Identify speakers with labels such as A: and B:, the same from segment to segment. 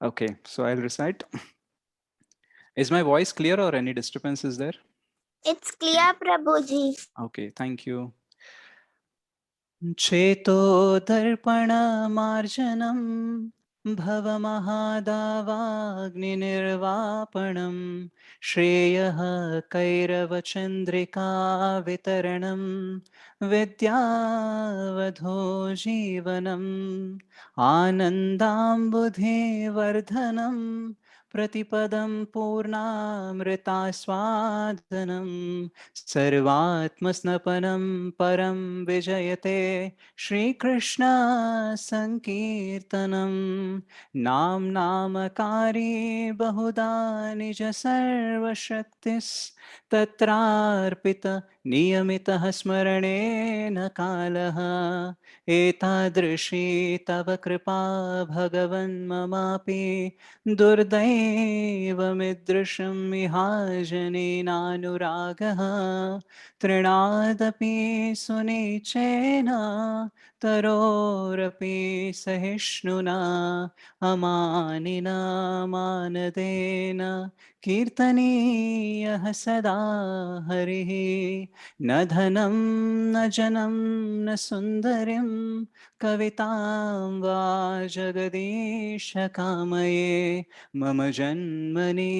A: Okay, so I'll recite. Is my voice clear or any disturbance is there?
B: It's clear, Prabhuji.
A: Okay, thank you. Cheto darpanamarjanam भवमहादावाग्निर्वापणं श्रेयः कैरवचन्द्रिका वितरणं विद्यावधो जीवनम् आनन्दाम्बुधिवर्धनं प्रतिपदं पूर्णामृतास्वादनं सर्वात्मस्नपनं परं विजयते श्रीकृष्ण संकीर्तनम नाम नामकारी बहुधा निज सर्वशक्तिस् तत्रार्पित नियमितः स्मरणेन कालः एतादृशी तव कृपा भगवन् ममापि दुर्दैवमिदृशं विहाजनेनानुरागः तृणादपि सुनिचेन तरोरपि सहिष्णुना अमानिना मानदेन कीर्तनीयः सदा हरिः न धनं न जनं न सुन्दरीं कवितां वा जगदीश कामये मम जन्मनि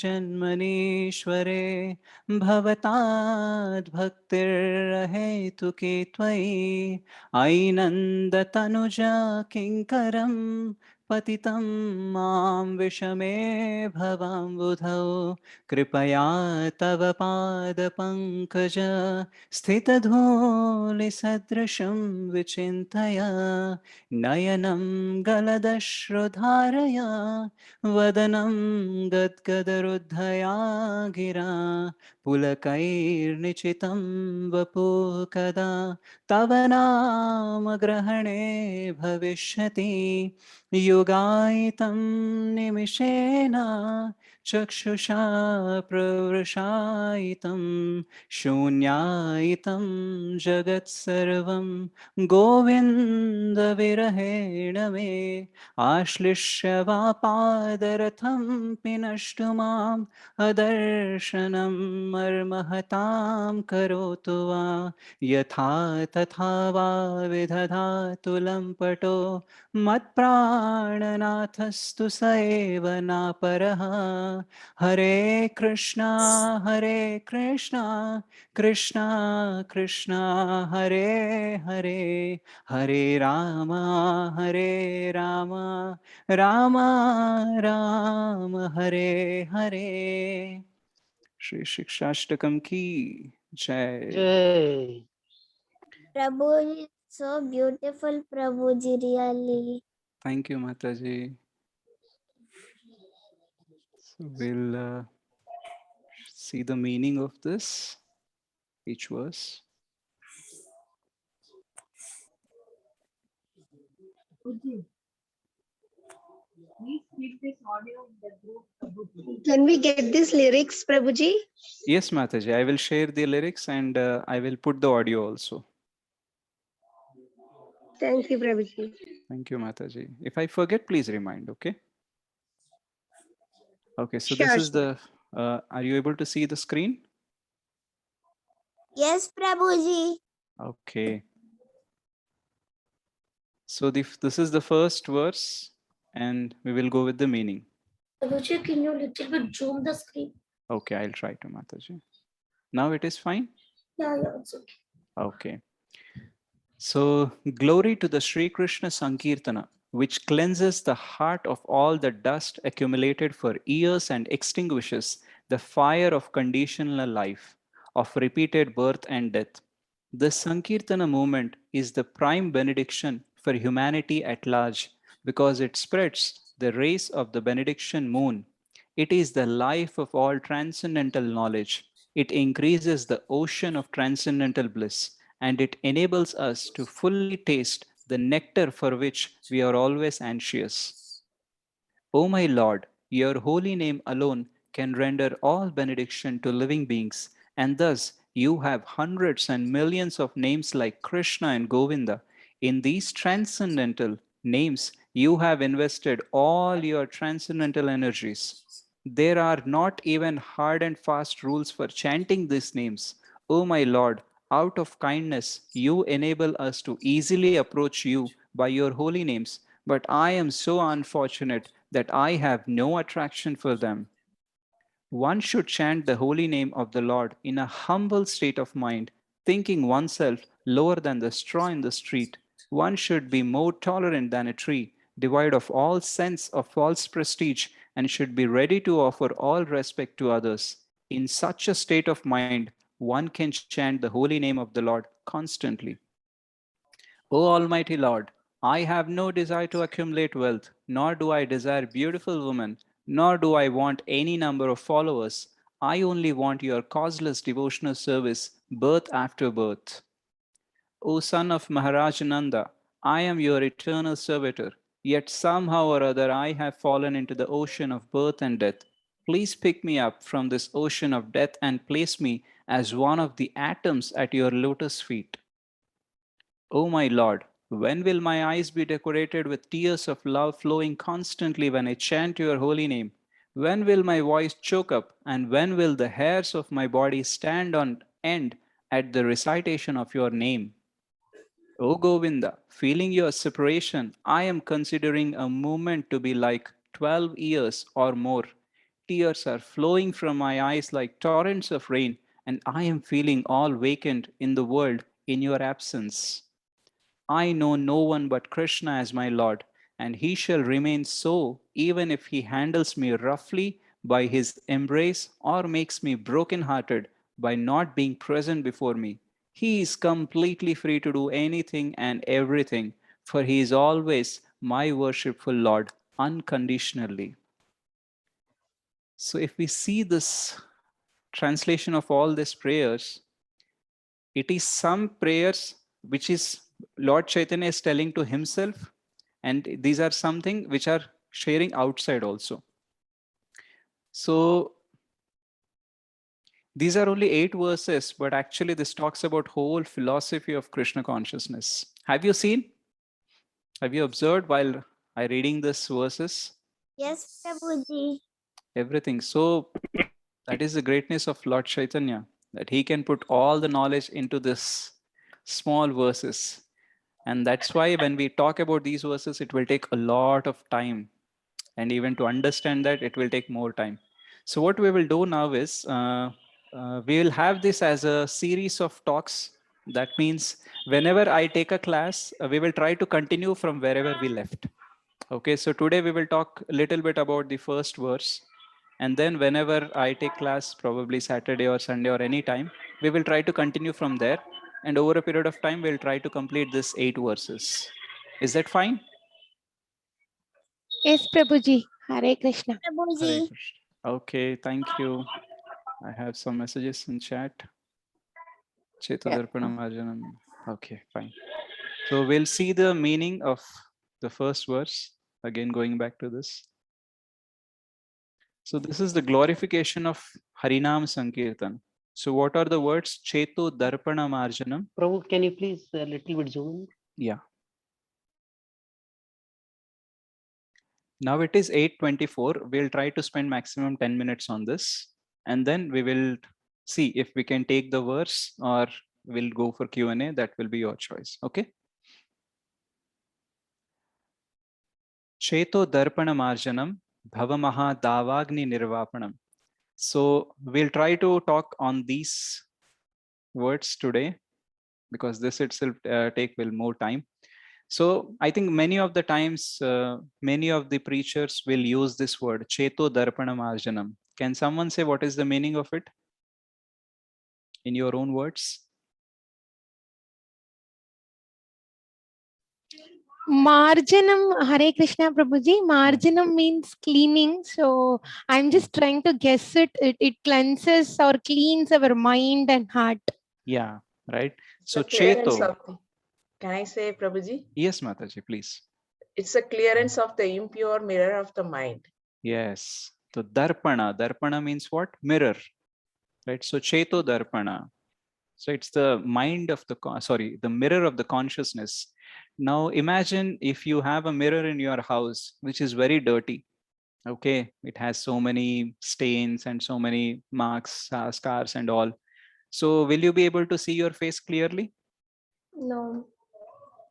A: जन्मनीश्वरे भवताद्भक्तिर्रहेतुके त्वयि ऐनन्दतनुजा किङ्करं पतितं मां विषमे भवाम्बुधौ कृपया तव पादपङ्कज स्थितधूलिसदृशं विचिन्तय नयनं गलदश्रुधारया वदनं गद्गदरुद्धया गिरा पुलकैर्निचितं वपुः कदा तव नाम ग्रहणे भविष्यति युगायितं निमिषेण चक्षुषा प्रवृषायितं शून्यायितं जगत्सर्वं गोविन्दविरहेण मे आश्लिष्य वा पादरथं पिनष्टु माम् अदर्शनं मर्महतां करोतु वा यथा तथा वा विदधातु लम्पटो मत्प्राणनाथस्तु स एव नापरः हरे कृष्णा कृष्णा कृष्णा हरे हरे हरे राम राम राम राम हरे हरे श्री शिक्षाष्टकम की जय।
C: Jai.
B: Prabhuji, so beautiful, Prabhuji, really.
A: Thank you, Mataji. So we'll see the meaning of this, each verse.
D: Please keep this audio in the group, Prabhuji.
E: Can we get these lyrics, Prabhuji?
A: Yes, Mataji, I will share the lyrics and I will put the audio also.
E: Thank you, Prabhuji.
A: Thank you, Mataji. If I forget, please remind, okay? Okay, so
E: Sure,
A: this is
E: sure.
A: the, are you able to see the screen?
B: Yes, Prabhuji.
A: Okay. So this is the first verse and we will go with the meaning.
D: Prabhuji, can you little bit zoom the screen?
A: Okay, I'll try to, Mataji. Now it is fine?
D: Yeah, it's okay.
A: Okay. So glory to the Sri Krishna Sankirtana, which cleanses the heart of all the dust accumulated for years and extinguishes the fire of conditional life, of repeated birth and death. The Sankirtana movement is the prime benediction for humanity at large because it spreads the rays of the benediction moon. It is the life of all transcendental knowledge. It increases the ocean of transcendental bliss and it enables us to fully taste the nectar for which we are always anxious. O my Lord, your holy name alone can render all benediction to living beings, and thus you have hundreds and millions of names like Krishna and Govinda. In these transcendental names, You have invested all your transcendental energies. There are not even hard and fast rules for chanting these names. O my Lord, out of kindness, you enable us to easily approach you by your holy names, but I am so unfortunate that I have no attraction for them. One should chant the holy name of the Lord in a humble state of mind, thinking oneself lower than the straw in the street. One should be more tolerant than a tree, devoid of all sense of false prestige, and should be ready to offer all respect to others. In such a state of mind, one can chant the holy name of the Lord constantly. O Almighty Lord, I have no desire to accumulate wealth, nor do I desire beautiful women, nor do I want any number of followers. I only want your causeless devotional service, birth after birth. O son of Maharaj Nanda, I am your eternal servitor, yet somehow or other I have fallen into the ocean of birth and death. Please pick me up from this ocean of death and place me as one of the atoms at your lotus feet. O my Lord, when will my eyes be decorated with tears of love flowing constantly when I chant your holy name? When will my voice choke up, and when will the hairs of my body stand on end at the recitation of your name? O Govinda, feeling your separation, I am considering a moment to be like 12 years or more. Tears are flowing from my eyes like torrents of rain, and I am feeling all vacant in the world in your absence. I know no one but Krishna as my Lord, and he shall remain so even if he handles me roughly by his embrace or makes me broken-hearted by not being present before me. He is completely free to do anything and everything, for he is always my worshipful Lord unconditionally. So if we see this translation of all these prayers, it is some prayers which is Lord Chaitanya is telling to himself, and these are something which are sharing outside also. So these are only 8 verses, but actually this talks about whole philosophy of Krishna consciousness. Have you seen? Have you observed while I reading this verses?
B: Yes, Prabhuji.
A: Everything. So that is the greatness of Lord Chaitanya, that he can put all the knowledge into this small verses. And that's why when we talk about these verses, it will take a lot of time. And even to understand that, it will take more time. So what we will do now is, we will have this as a series of talks. That means whenever I take a class, we will try to continue from wherever we left. Okay, so today we will talk a little bit about the first verse. And then whenever I take class, probably Saturday or Sunday or any time, we will try to continue from there. And over a period of time, we'll try to complete this 8 verses. Is that fine?
C: Yes, Prabhuji. Hare Krishna.
A: Hare
B: Prabhuji.
A: Krishna. Okay, thank you. I have some messages in chat. Chetadarpanam Arjanam. Okay, fine. So we'll see the meaning of the first verse. Again, going back to this. So this is the glorification of Harinam Sankirtan. So what are the words? Cheto Darpanam Arjanam.
F: Prabhu, can you please a little bit zoom in?
A: Yeah. Now it is 8:24. We'll try to spend maximum 10 minutes on this. And then we will see if we can take the verse or we'll go for Q&A. That will be your choice. Okay. Cheto Darpana Marjanam Bhavamaha Davagni Nirvapanam. So we'll try to talk on these words today because this itself take will more time. So I think many of the times, many of the preachers will use this word, Cheto Darpana Marjanam. Can someone say what is the meaning of it in your own words?
C: Marjanam, Hare Krishna, Prabhuji. Marjanam means cleaning. So I'm just trying to guess it. It cleanses or cleans our mind and heart.
A: Yeah, right. So
G: The clearance
A: Cheto.
G: of the, can I say, Prabhuji?
A: Yes, Mataji, please.
G: It's a clearance of the impure mirror of the mind.
A: Yes. So Darpana. Darpana means what? Mirror. Right. So Cheto Darpana. So it's the mind of the, the mirror of the consciousness. Now imagine if you have a mirror in your house, which is very dirty. Okay, it has so many stains and so many marks, scars and all. So will you be able to see your face clearly?
B: No.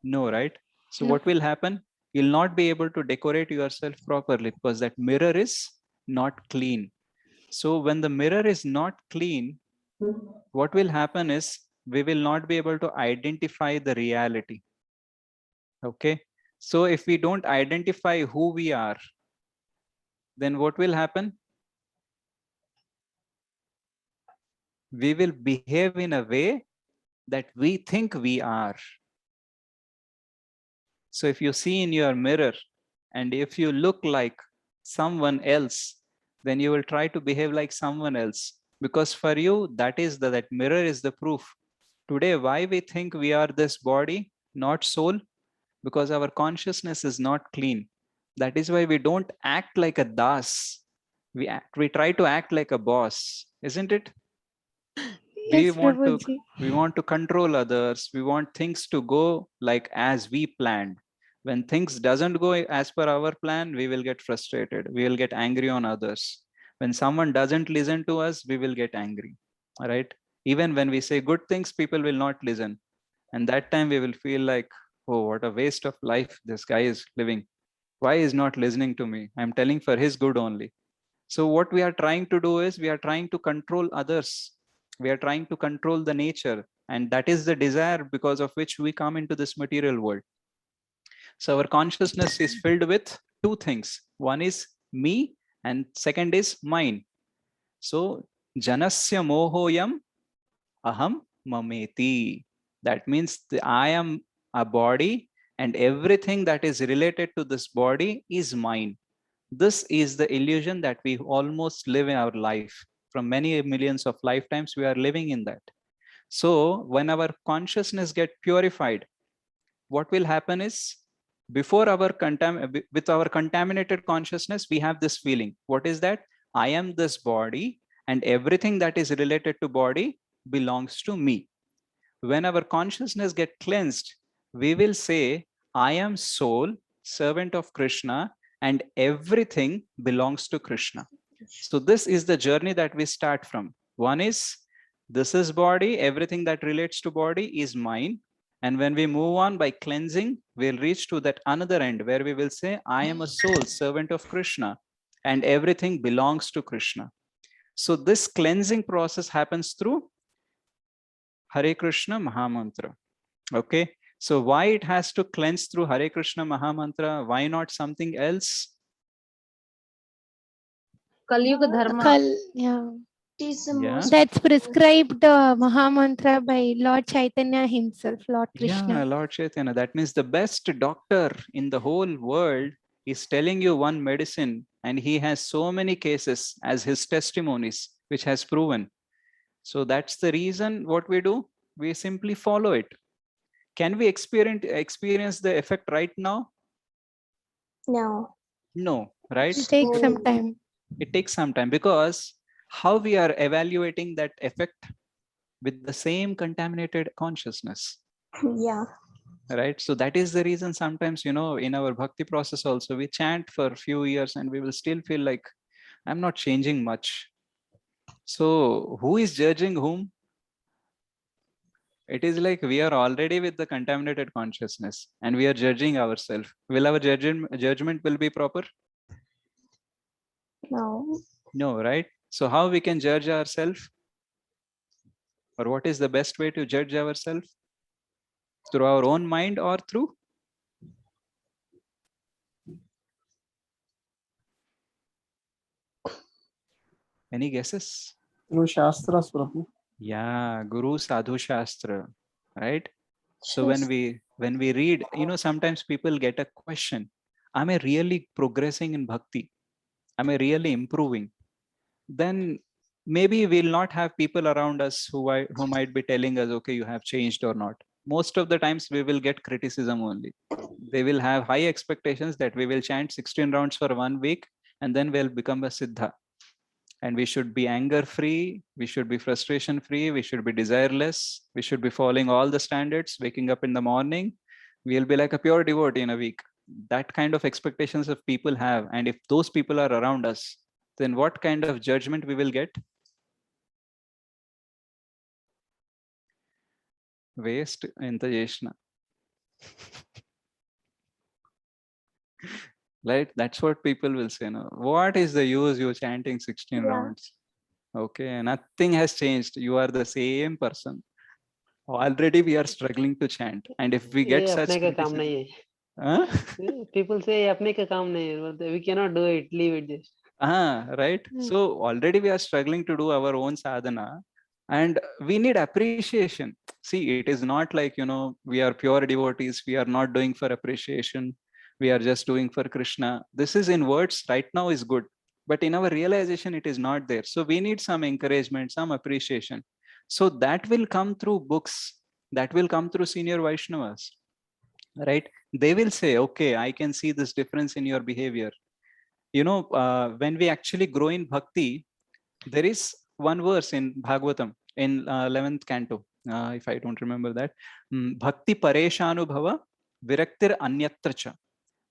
A: No, right? So
C: No.
A: what will happen? You'll not be able to decorate yourself properly because that mirror is not clean. So when the mirror is not clean, what will happen is we will not be able to identify the reality. Okay. So if we don't identify who we are, then what will happen? We will behave in a way that we think we are. So if you see in your mirror and if you look like someone else, then you will try to behave like someone else, because for you, that mirror is the proof. Today, why we think we are this body, not soul? Because our consciousness is not clean. That is why we don't act like a das. We try to act like a boss, isn't it?
C: Yes,
A: we
C: Prabhuji.
A: want to control others. We want things to go like as we planned. When things doesn't go as per our plan, we will get frustrated. We will get angry on others. When someone doesn't listen to us, we will get angry. All right. Even when we say good things, people will not listen. And that time we will feel like, oh, what a waste of life this guy is living. Why is not listening to me? I'm telling for his good only. So what we are trying to do is we are trying to control others. We are trying to control the nature. And that is the desire because of which we come into this material world. So our consciousness is filled with two things. One is me and second is mine. So janasya mohoyam aham mameti. That means I am a body and everything that is related to this body is mine. This is the illusion that we almost live in our life. From many millions of lifetimes, we are living in that. So when our consciousness get purified, what will happen is before our with our contaminated consciousness, we have this feeling. What is that? I am this body and everything that is related to body belongs to me. When our consciousness get cleansed, we will say, I am soul, servant of Krishna, and everything belongs to Krishna. So this is the journey that we start from. One is, this is body, everything that relates to body is mine. And when we move on by cleansing, we'll reach to that another end where we will say, I am a soul, servant of Krishna, and everything belongs to Krishna. So this cleansing process happens through Hare Krishna Mahamantra. Okay. So why it has to cleanse through Hare Krishna Mahamantra? Why not something else?
D: Kalyuga Dharma.
C: Yeah.
B: It is the
A: Yeah.
B: most
C: That's prescribed Mahamantra by Lord Chaitanya himself, Lord Krishna.
A: Yeah, Lord Chaitanya. That means the best doctor in the whole world is telling you one medicine, and he has so many cases as his testimonies, which has proven. So that's the reason what we do. We simply follow it. Can we experience the effect right now?
B: no.
A: No, right?
C: It takes some time.
A: It takes some time, because how we are evaluating that effect with the same contaminated consciousness,
B: Yeah.
A: right? So that is the reason sometimes, in our bhakti process also, we chant for a few years and we will still feel like I'm not changing much. So who is judging whom? It is like we are already with the contaminated consciousness and we are judging ourselves. Will our judgment will be proper?
B: No.
A: No, right? So how we can judge ourselves? Or what is the best way to judge ourselves? Through our own mind or through? Any guesses?
F: Through Shastras, Prabhu.
A: Yeah, Guru Sadhu Shastra, right? So
B: Yes.
A: when we read, sometimes people get a question. Am I really progressing in bhakti? Am I really improving? Then maybe we'll not have people around us who might be telling us, okay, you have changed or not. Most of the times we will get criticism only. They will have high expectations that we will chant 16 rounds for 1 week and then we'll become a siddha. And we should be anger free, we should be frustration free, we should be desireless, we should be following all the standards, waking up in the morning, we'll be like a pure devotee in a week. That kind of expectations of people have, and if those people are around us, then what kind of judgment we will get? Waste enta chesina. Right? That's what people will say. No, what is the use you chanting 16
B: Yeah.
A: rounds? Okay, nothing has changed. You are the same person. Already we are struggling to chant, and if we get
H: ये
A: such
H: अपने का काम
A: criticism,
H: नहीं है.
A: huh?
H: People say ये अपने का काम नहीं है, but we cannot do it. Leave it just.
A: Right.
C: Hmm.
A: So already we are struggling to do our own sadhana, and we need appreciation. See, it is not like, we are pure devotees. We are not doing for appreciation. We are just doing for Krishna. This is in words right now is good, but in our realization, it is not there. So we need some encouragement, some appreciation. So that will come through books. That will come through senior Vaishnavas, right? They will say, okay, I can see this difference in your behavior. When we actually grow in bhakti, there is one verse in Bhagavatam in 11th canto, if I don't remember that. Bhakti pareshanubhava viraktir anyatracha.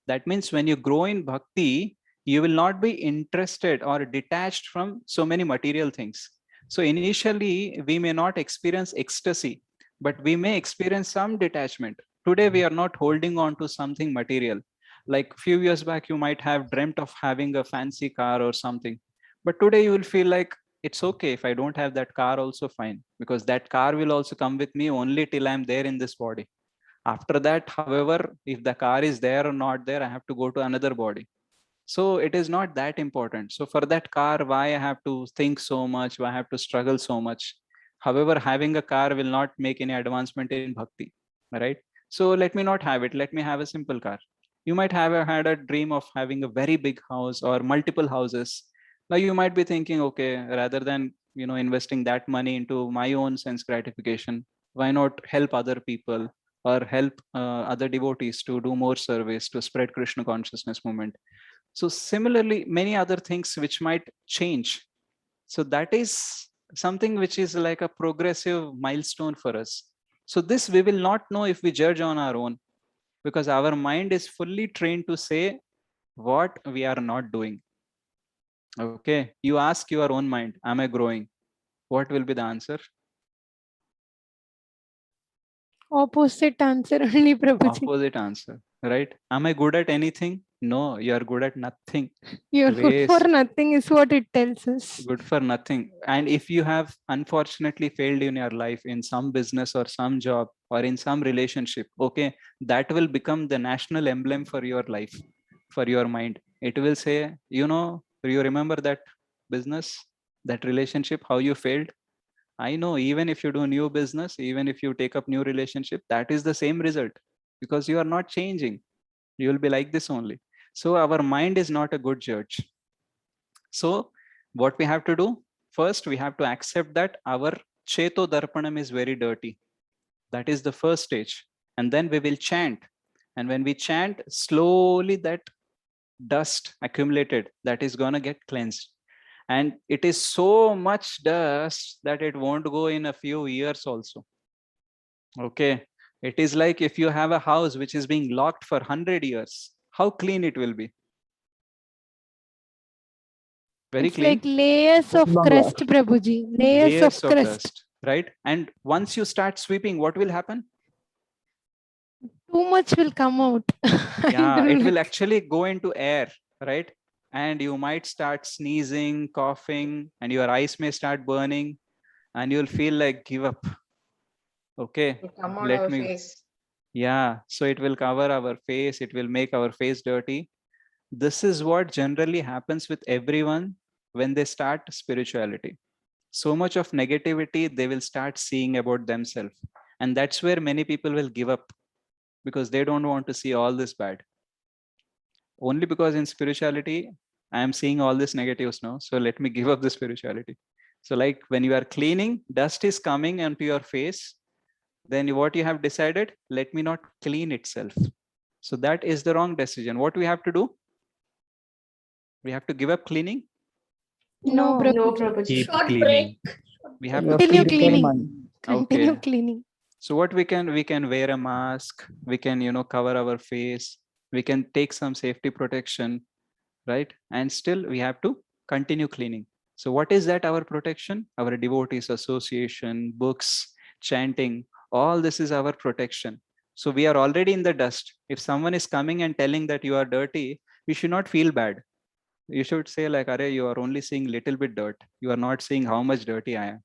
A: That means when you grow in bhakti, you will not be interested or detached from so many material things. So initially, we may not experience ecstasy, but we may experience some detachment. Today, we are not holding on to something material. Like a few years back, you might have dreamt of having a fancy car or something. But today you will feel like it's okay if I don't have that car, also fine, because that car will also come with me only till I'm there in this body. After that, however, if the car is there or not there, I have to go to another body. So it is not that important. So for that car, why I have to think so much? Why I have to struggle so much? However, having a car will not make any advancement in bhakti, right? So let me not have it. Let me have a simple car. You might have had a dream of having a very big house or multiple houses. Now you might be thinking, okay, rather than investing that money into my own sense gratification, why not help other people or help other devotees to do more service to spread Krishna consciousness movement? So similarly, many other things which might change. So that is something which is like a progressive milestone for us. So this we will not know if we judge on our own, because our mind is fully trained to say what we are not doing. Okay, you ask your own mind, am I growing? What will be the answer?
C: Opposite answer only, Prabhuji.
A: Opposite answer, right? Am I good at anything? No, you are good at nothing.
C: You're good for
A: Waste.
C: nothing is what it tells us.
A: Good for nothing. And if you have unfortunately failed in your life in some business or some job or in some relationship, okay, that will become the national emblem for your life, for your mind. It will say, you remember that business, that relationship, how you failed? I know, even if you do new business, even if you take up new relationship, that is the same result, because you are not changing. You will be like this only. So our mind is not a good judge. So what we have to do? First, we have to accept that our Cheto Darpanam is very dirty. That is the first stage. And then we will chant. And when we chant, slowly that dust accumulated, that is going to get cleansed. And it is so much dust that it won't go in a few years also. Okay. It is like if you have a house which is being locked for 100 years, how clean it will be? Very
C: It's
A: clean.
C: like layers of crust, Prabhuji. Layers of crust.
A: dust, right? And once you start sweeping, what will happen?
C: Too much will come out. I
A: Yeah,
C: don't
A: it
C: know.
A: will actually go into air, right? And you might start sneezing, coughing, and your eyes may start burning, and you'll feel like give up. Okay,
G: Come on
A: let
G: our
A: me.
G: face.
A: Yeah, so it will cover our face, it will make our face dirty. This is what generally happens with everyone when they start spirituality. So much of negativity they will start seeing about themselves. And that's where many people will give up, because they don't want to see all this bad. Only because in spirituality, I am seeing all this negatives now. So let me give up the spirituality. So like when you are cleaning, dust is coming onto your face. Then what you have decided, let me not clean itself. So that is the wrong decision. What we have to do? We have to give up cleaning.
C: No,
B: No.
C: Prabhuji.
D: No, Prabhuji.
A: Keep
B: Short
A: cleaning.
B: break.
A: We have
F: You
A: to
F: have to
C: Continue
A: keep
F: repair
C: cleaning.
F: mind.
C: Continue
A: Okay.
C: cleaning.
A: So what we can wear a mask, we can cover our face, we can take some safety protection, right? And still we have to continue cleaning. So what is that our protection? Our devotees association, books, chanting, all this is our protection. So we are already in the dust. If someone is coming and telling that you are dirty, you should not feel bad. You should say like, Are, you are only seeing little bit dirt. You are not seeing how much dirty I am.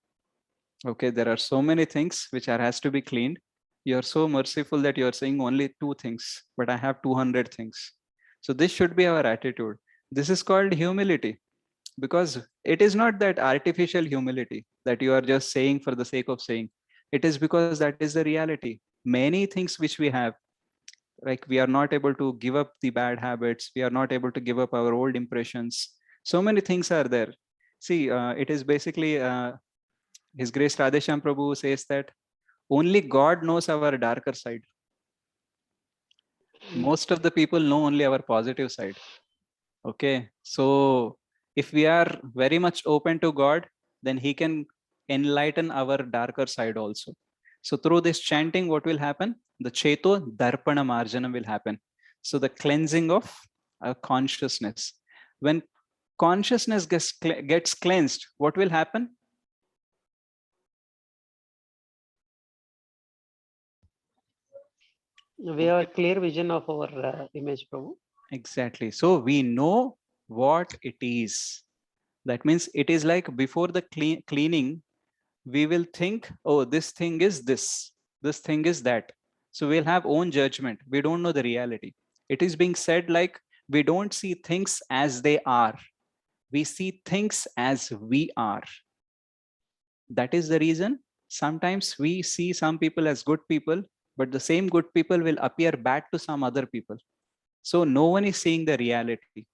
A: Okay, there are so many things which has to be cleaned. You are so merciful that you are saying only 2 things, but I have 200 things. So this should be our attitude. This is called humility, because it is not that artificial humility that you are just saying for the sake of saying. It is because that is the reality. Many things which we have, like we are not able to give up the bad habits, we are not able to give up our old impressions. So many things are there. See, it is basically His Grace Radheshyam Prabhu says that only God knows our darker side. Most of the people know only our positive side. Okay, so if we are very much open to God, then He can enlighten our darker side also. So through this chanting, what will happen? The Cheto Darpana Marjana will happen. So the cleansing of our consciousness. When consciousness gets cleansed, what will happen?
H: We have a clear vision of our image, Prabhu.
A: Exactly. So we know what it is. That means it is like before the cleaning, we will think, oh, this thing is this thing is that. So we'll have own judgment. We don't know the reality. It is being said like, we don't see things as they are. We see things as we are. That is the reason sometimes we see some people as good people, but the same good people will appear bad to some other people. So no one is seeing the reality.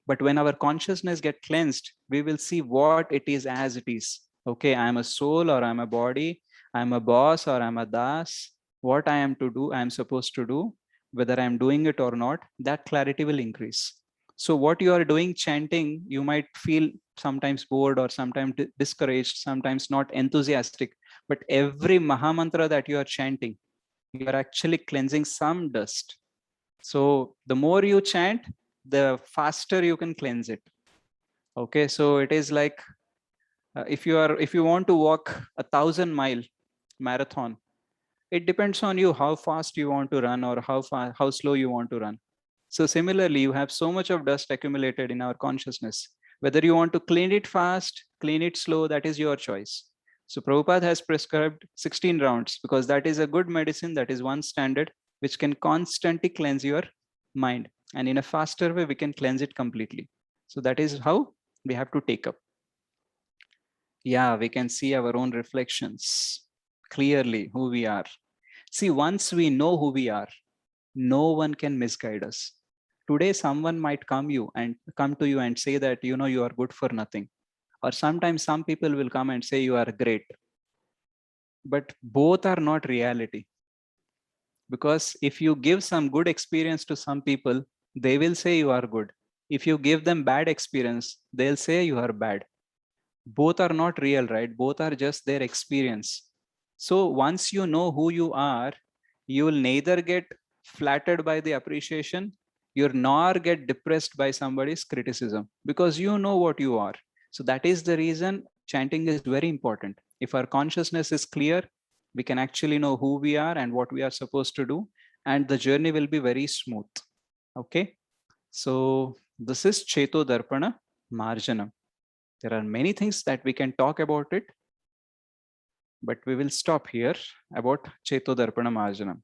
A: But when our consciousness get cleansed, we will see what it is as it is. Okay, I am a soul or I'm a body, I'm a boss or I'm a das. What I am to do, I am supposed to do, whether I'm doing it or not, that clarity will increase. So what you are doing chanting, you might feel sometimes bored or sometimes discouraged, sometimes not enthusiastic. But every Mahamantra that you are chanting, you are actually cleansing some dust. So the more you chant, the faster you can cleanse it. Okay, so it is like if you want to walk 1,000-mile marathon, it depends on you how fast you want to run or how slow you want to run. So similarly, you have so much of dust accumulated in our consciousness. Whether you want to clean it fast, clean it slow, that is your choice. So Prabhupada has prescribed 16 rounds because that is a good medicine. That is one standard which can constantly cleanse your mind. And in a faster way, we can cleanse it completely. So that is how we have to take up. Yeah, we can see our own reflections clearly, who we are. See, once we know who we are, no one can misguide us. Today, someone might come to you and say that, you are good for nothing. Or sometimes some people will come and say you are great. But both are not reality. Because if you give some good experience to some people, they will say you are good. If you give them bad experience, they'll say you are bad. Both are not real, right? Both are just their experience. So once you know who you are, you will neither get flattered by the appreciation, nor get depressed by somebody's criticism, because you know what you are. So that is the reason chanting is very important. If our consciousness is clear, we can actually know who we are and what we are supposed to do, and the journey will be very smooth. Okay, so this is Cheto Darpana Marjanam. There are many things that we can talk about it, but we will stop here about Cheto Darpana Marjanam.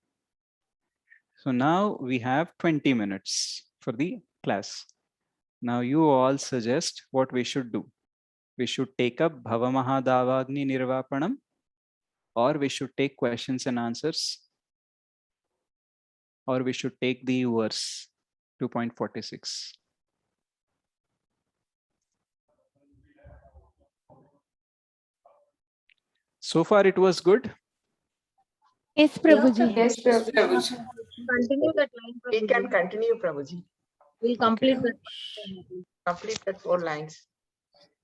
A: So now we have 20 minutes for the class. Now you all suggest what we should do. We should take up Bhavamahadavagni Nirvapanam, or we should take questions and answers, or we should take the verse 2.46. So far it was good.
C: Yes, Prabhuji.
G: Yes, Prabhuji.
D: Continue that line.
G: We
D: Prabhuji.
G: can continue, Prabhuji.
D: We'll complete
A: Okay.
D: that.
G: Complete that 4 lines.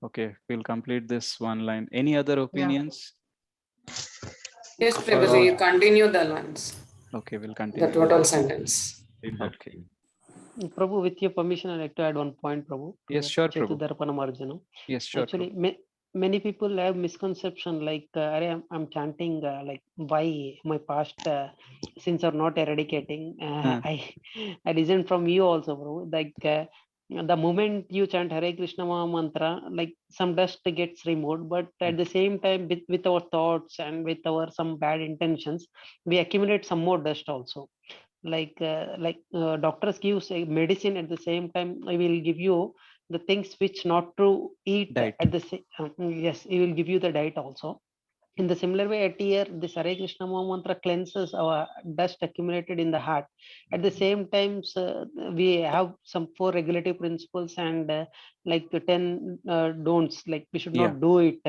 A: Okay, we'll complete this one line. Any other opinions?
I: Yes,
A: For
I: Prabhuji,
A: all-
I: you continue the lines,
A: Okay, we'll
I: the
A: continue.
I: total sentence.
A: Okay.
H: Prabhu, with your permission, I'd like to add one point, Prabhu.
A: Yes, sure, Prabhu.
H: Chetudarpanam Arjanam.
A: Yes, sure.
H: Actually,
A: Prabhu.
H: many people have misconception like, "Arey, I'm chanting, like, why my past sins are not eradicating?" I listened from you also, bro. Like, the moment you chant Hare Krishna Maha Mantra, like some dust gets removed, but at the same time, with our thoughts and with our some bad intentions, we accumulate some more dust also. Like doctors gives a medicine, at the same time I will give you the things which not to eat
A: Diet.
H: at the same. Yes, he will give you the diet also. In the similar way, at here, this Hare Krishna Maha Mantra cleanses our dust accumulated in the heart. At the same time, we have some 4 regulative principles and like 10 don'ts, like we should
A: Yeah.
H: not do it.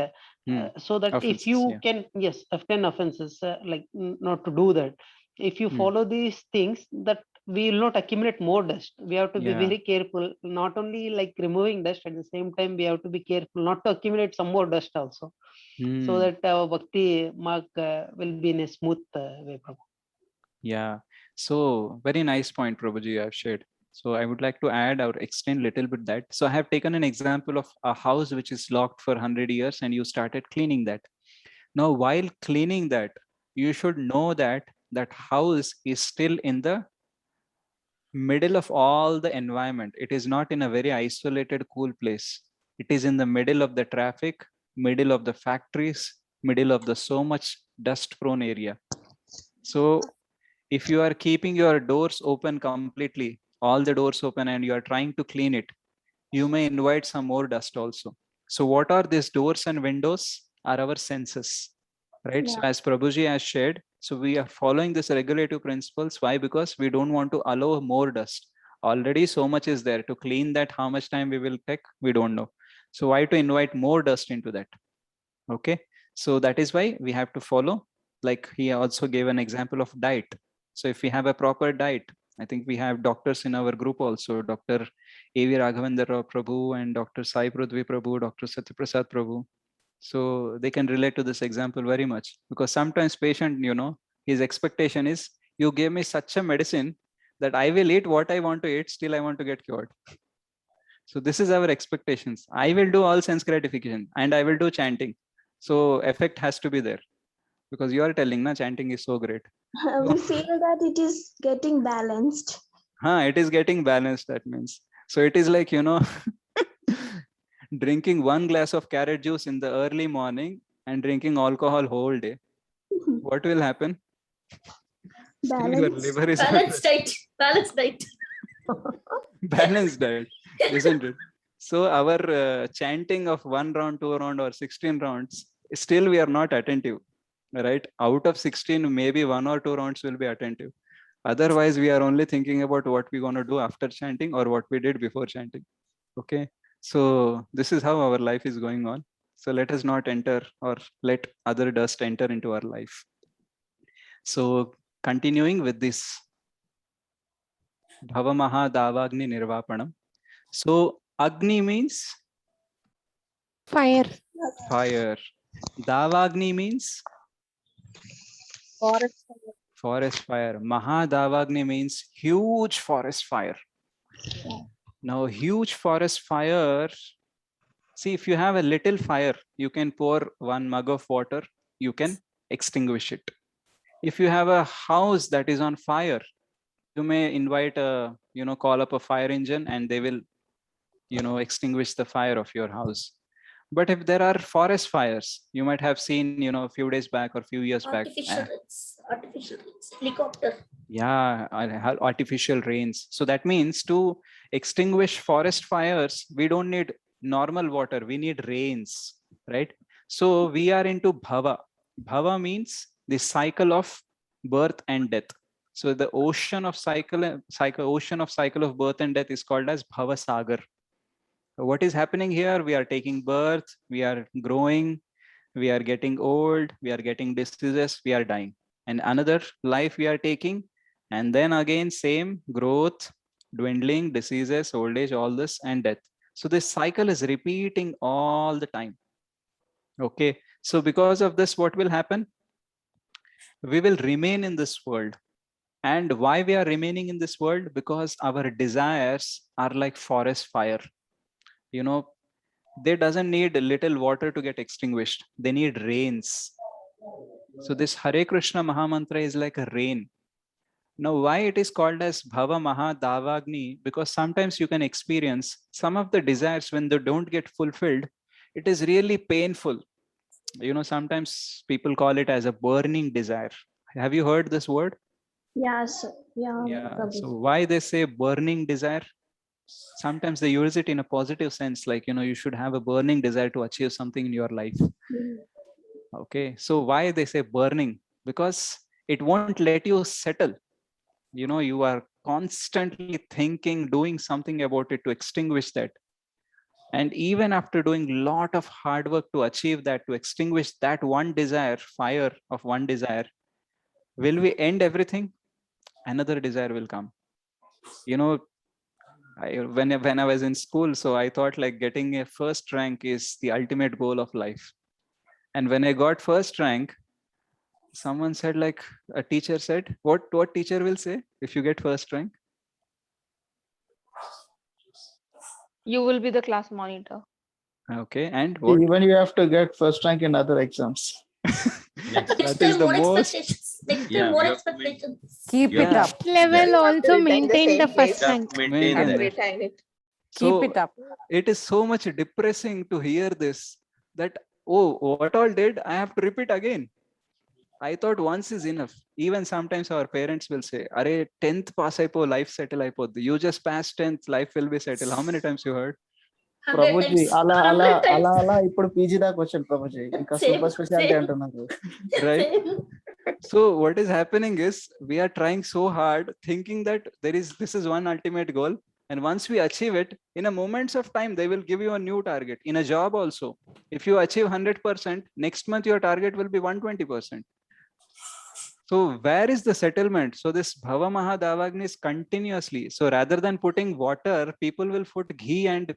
H: So that
A: Offenses,
H: if you
A: yeah.
H: can, yes, of 10 offenses, like not to do that. If you
A: Hmm.
H: follow these things, that we will not accumulate more dust. We have to be
A: Yeah.
H: very careful, not only like removing dust, at the same time, we have to be careful not to accumulate some more dust also, so
A: Hmm.
H: that our bhakti mark will be in a smooth way, Prabhu.
A: Yeah. So very nice point, Prabhuji, you have shared. So I would like to add or extend little bit that. So I have taken an example of a house which is locked for 100 years and you started cleaning that. Now, while cleaning that, you should know that that house is still in the middle of all the environment. It is not in a very isolated, cool place. It is in the middle of the traffic, middle of the factories, middle of the so much dust prone area. So if you are keeping your doors open completely, all the doors open, and you are trying to clean it, you may invite some more dust also. So what are these doors and windows? Are our senses, right? So
B: Yeah.
A: as Prabhuji has shared, so we are following this regulative principles. Why? Because we don't want to allow more dust. Already so much is there. To clean that, how much time we will take, we don't know. So why to invite more dust into that? Okay, so that is why we have to follow. Like he also gave an example of diet. So if we have a proper diet, I think we have doctors in our group also, Dr. A.V. Raghavendra Rao Prabhu and Dr. Sai Prudvi Prabhu, Dr. Satyaprasad Prabhu. So they can relate to this example very much, because sometimes patient, his expectation is, you gave me such a medicine that I will eat what I want to eat, still I want to get cured. So this is our expectations. I will do all sense gratification and I will do chanting. So effect has to be there, because you are telling na chanting is so great.
B: We feel that it is getting balanced.
A: It is getting balanced, that means. So it is like, drinking 1 glass of carrot juice in the early morning and drinking alcohol whole day. What will happen? Still your
B: Balance.
A: liver is
D: Balanced diet. Balanced diet.
A: balanced diet, isn't it? So our chanting of 1 round, 2 round, or 16 rounds, still we are not attentive, right? Out of 16, maybe 1 or 2 rounds will be attentive. Otherwise, we are only thinking about what we're going to do after chanting or what we did before chanting. Okay, so this is how our life is going on. So let us not enter or let other dust enter into our life. So continuing with this Bhavamaha Davagni Nirvapanam. So Agni means
C: Fire.
A: fire. Davagni means
D: Forest.
A: forest fire. Mahadavagni means huge forest fire. Now, huge forest fire. See, if you have a little fire, you can pour 1 mug of water, you can extinguish it. If you have a house that is on fire, you may invite a, call up a fire engine and they will, extinguish the fire of your house. But if there are forest fires, you might have seen, a few days back or few years back.
D: Artificial rains. Helicopter.
A: Yeah, artificial rains. So that means to extinguish forest fires, we don't need normal water, we need rains, right? So we are into bhava. Bhava means the cycle of birth and death. So the ocean of cycle of birth and death is called as bhava sagar. What is happening here? We are taking birth, we are growing, we are getting old, we are getting diseases, we are dying. And another life we are taking, and then again same growth, dwindling, diseases, old age, all this, and death. So this cycle is repeating all the time. Okay, so because of this, what will happen? we will remain in this world. And why we are remaining in this world? Because our desires are like forest fire. You know, they doesn't need a little water to get extinguished. They need rains. So this Hare Krishna Mahamantra is like a rain. Now, why it is called as Bhava Maha Davagni? Because sometimes you can experience some of the desires when they don't get fulfilled. It is really painful. You know, sometimes people call it as a burning desire. Have you heard this word?
B: Yes. Yeah.
A: Yeah.
B: Prabhuji.
A: So why they say burning desire? Sometimes they use it in a positive sense, like, you know, you should have a burning desire to achieve something in your life.
B: Mm.
A: Okay. So why they say burning? Because it won't let you settle. You know, you are constantly thinking, doing something about it to extinguish that. And even after doing a lot of hard work to achieve that, to extinguish that one desire, fire of one desire, will we end everything? Another desire will come. You know, when I was in school, so I thought like getting a first rank is the ultimate goal of life. And when I got first rank, someone said, like, a teacher said, what teacher will say if you get first rank?
J: You will be the class monitor.
A: Okay, and what?
F: Even you have to get first rank in other exams.
A: That is the most.
K: Yeah, you have to maintain-
L: Keep it
A: Yeah.
L: up.
C: Level
G: You have to
C: also
G: retain the
C: maintain the
G: same
C: first
G: place.
C: rank.
A: Maintain
G: Have to
A: it.
G: retain it.
A: So
L: Keep it up.
A: it is so much depressing to hear this, that, oh, what all did I have to repeat again? I thought once is enough. Even sometimes our parents will say, "Are 10th pass aipo, life settle aipoddi. You just pass 10th, life will be settled." How many times you heard?
F: Prabhuji అలా ఇప్పుడు PG దాకా వచ్చాను ప్రభుజీ, ఇంకా super speciality అంటున్నారు.
A: Right? So what is happening is we are trying so hard, thinking that this is one ultimate goal. And once we achieve it, in a moments of time, they will give you a new target. In a job also, if you achieve 100%, next month your target will be 120%. So where is the settlement? So this Bhava Maha Davagni is continuously. So rather than putting water, people will put ghee and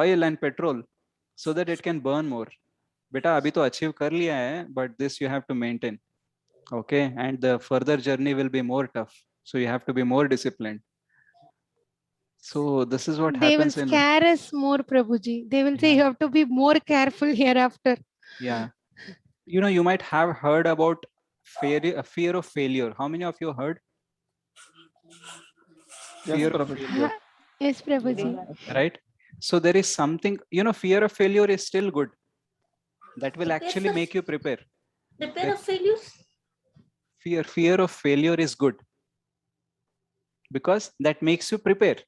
A: oil and petrol so that it can burn more. Beta abhi to achieve kar liya hai, but this you have to maintain. Okay, and the further journey will be more tough. So you have to be more disciplined. So this is what
C: They will
A: happens in.
C: scare us more, Prabhuji. They will say
A: Yeah.
C: you have to be more careful hereafter.
A: Yeah. You know, you might have heard about fear of failure. How many of you heard?
F: Yes,
A: Fear of
F: Prabhuji.
A: failure,
C: Yes, Prabhuji.
A: right? So there is something, you know, fear of failure is still good. That will actually make you prepare.
J: Prepare of failures.
A: Fear of failure is good because that makes you prepare.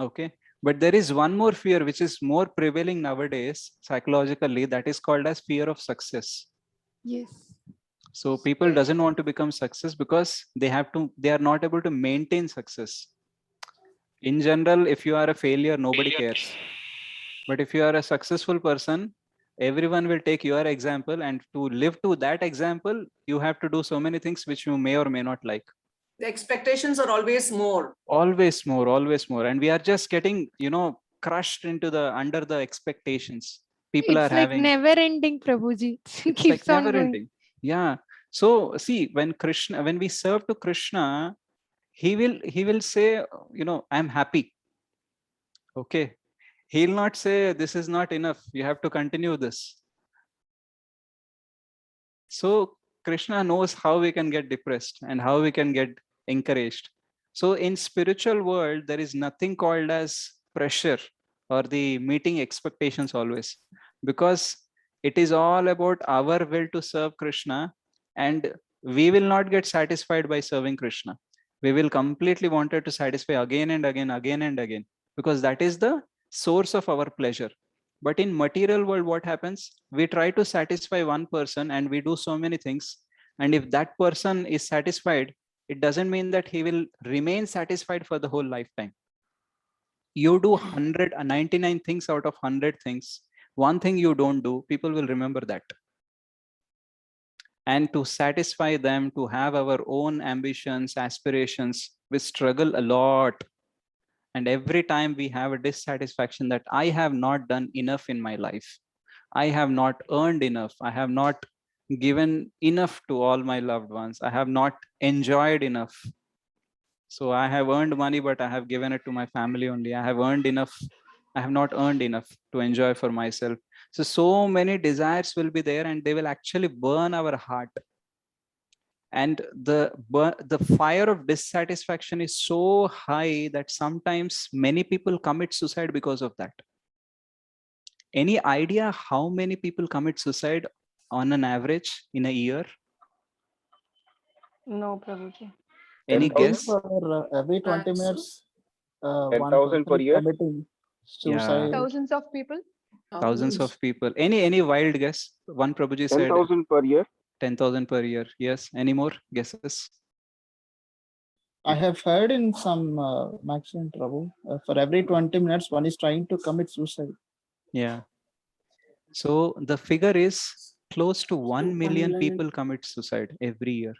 A: Okay, but there is one more fear which is more prevailing nowadays psychologically, that is called as fear of success.
C: Yes.
A: So people doesn't want to become success because they are not able to maintain success. In general, if you are a failure, nobody cares. But if you are a successful person, everyone will take your example, and to live to that example, you have to do so many things which you may or may not like.
I: The expectations are always more.
A: Always more. And we are just getting, you know, crushed into under the expectations. People
C: It's
A: are
C: like
A: having.
C: never ending, Prabhuji.
A: It's
C: Keeps
A: like
C: on
A: never
C: going.
A: ending. Yeah. So see, when we serve to Krishna, he will say, you know, I'm happy. Okay. He'll not say this is not enough. You have to continue this. So Krishna knows how we can get depressed and how we can get encouraged. So in spiritual world, there is nothing called as pressure or the meeting expectations always, because it is all about our will to serve Krishna, and we will not get satisfied by serving Krishna. We will completely wanted to satisfy again and again, because that is the source of our pleasure. But in material world, what happens? We try to satisfy one person and we do so many things. And if that person is satisfied, it doesn't mean that he will remain satisfied for the whole lifetime. You do 99 things out of 100 things. One thing you don't do, people will remember that. And to satisfy them, to have our own ambitions, aspirations, we struggle a lot. And every time we have a dissatisfaction that I have not done enough in my life. I have not earned enough. I have not given enough to all my loved ones. I have not enjoyed enough. So I have earned money, but I have given it to my family only. I have earned enough. I have not earned enough to enjoy for myself. So many desires will be there, and they will actually burn our heart. And the fire of dissatisfaction is so high that sometimes many people commit suicide because of that. Any idea how many people commit suicide on an average in a year?
J: No, Prabhuji.
A: Any
F: 10,000
A: guess?
F: for every 20
G: Answer.
F: minutes.
L: 10,000 per year?
F: Committing
A: Yeah.
F: suicide.
J: Thousands of people.
A: Thousands of people. Any wild guess? One Prabhuji said
L: 10,000 per year?
A: 10,000 per year. Yes. Any more guesses?
F: I have heard in some magazine, Prabhu, for every 20 minutes, one is trying to commit suicide.
A: Yeah. So the figure is close to 1 million people commit suicide every year.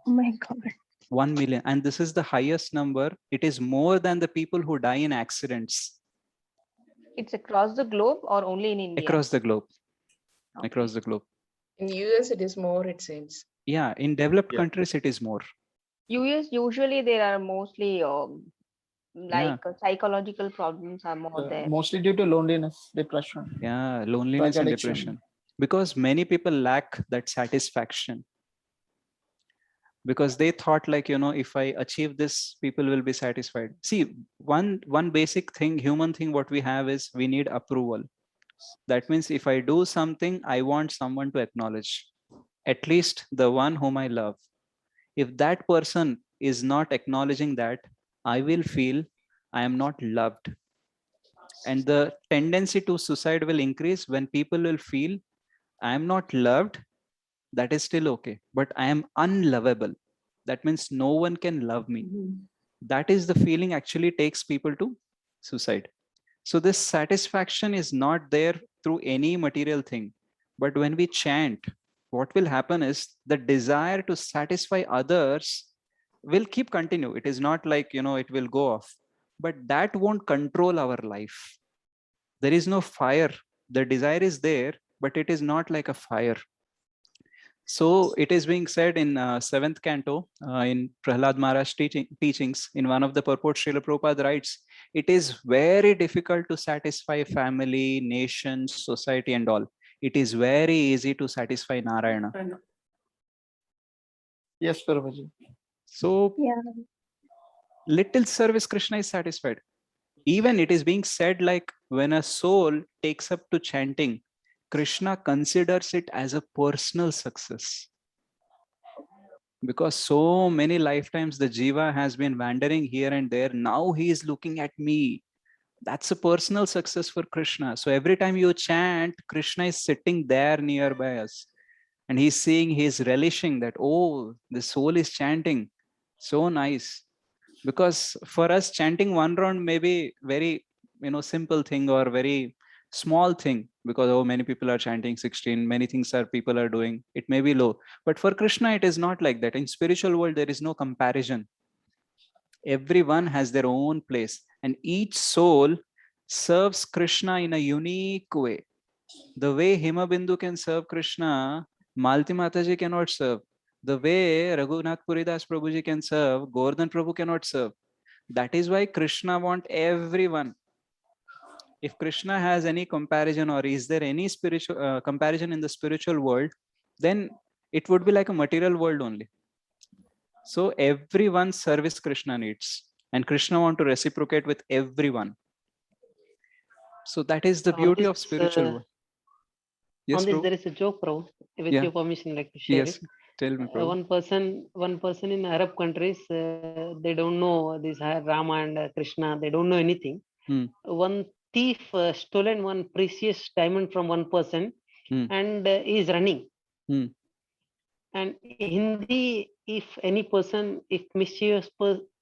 C: Oh my God.
A: 1 million. And this is the highest number. It is more than the people who die in accidents
J: It's across the globe or only in India?
A: across the globe.
J: Okay.
A: Across the globe.
G: In US, it is more, it seems.
A: Yeah. In developed
L: Yeah.
A: countries, it is more.
J: US usually there are mostly
A: Yeah.
J: psychological problems are more there.
F: Mostly due to loneliness, depression.
A: Yeah. Loneliness
F: Drug
A: and
F: addiction.
A: depression. Because many people lack that satisfaction. Because they thought like, if I achieve this, people will be satisfied. See, one basic thing, human thing, what we have is we need approval. That means if I do something, I want someone to acknowledge, at least the one whom I love. If that person is not acknowledging that, I will feel I am not loved. And the tendency to suicide will increase when people will feel I am not loved. That is still okay, but I am unlovable. That means no one can love me. That is the feeling actually takes people to suicide. So this satisfaction is not there through any material thing. But when we chant, what will happen is the desire to satisfy others will keep continue. It is not like, it will go off, but that won't control our life. There is no fire. The desire is there, but it is not like a fire. So it is being said in 7th canto in Prahlad Maharaj teachings, in one of the purports, Srila Prabhupada writes, it is very difficult to satisfy family, nation, society and all. It is very easy to satisfy Narayana.
F: Yes, Prabhuji.
A: So little service Krishna is satisfied. Even it is being said like when a soul takes up to chanting, Krishna considers it as a personal success. Because so many lifetimes the jiva has been wandering here and there. Now he is looking at me. That's a personal success for Krishna. So every time you chant, Krishna is sitting there nearby us. And he's seeing, he's relishing that, oh, the soul is chanting. So nice. Because for us, chanting one round may be very, simple thing or very small thing, because many people are chanting 16, many things people are doing. It may be low. But for Krishna, it is not like that. In spiritual world, there is no comparison. Everyone has their own place. And each soul serves Krishna in a unique way. The way Himabindu can serve Krishna, Malti Mataji cannot serve. The way Raghunath Puridas Prabhuji can serve, Govardhan Prabhu cannot serve. That is why Krishna wants everyone. If Krishna has any comparison, or is there any spiritual comparison in the spiritual world, then it would be like a material world only. So everyone's service Krishna needs, and Krishna wants to reciprocate with everyone. So that is the beauty of spiritual world. Yes,
H: on this,
A: Prabhu?
H: there is a joke, Prabhu. With
A: Yeah.
H: your permission, I'd like to share
A: Yes,
H: it.
A: tell me, Prabhu.
H: One person in Arab countries, they don't know this Rama and Krishna. They don't know anything. One thief stolen one precious diamond from one person, and is running. And in Hindi, if any person, if mischievous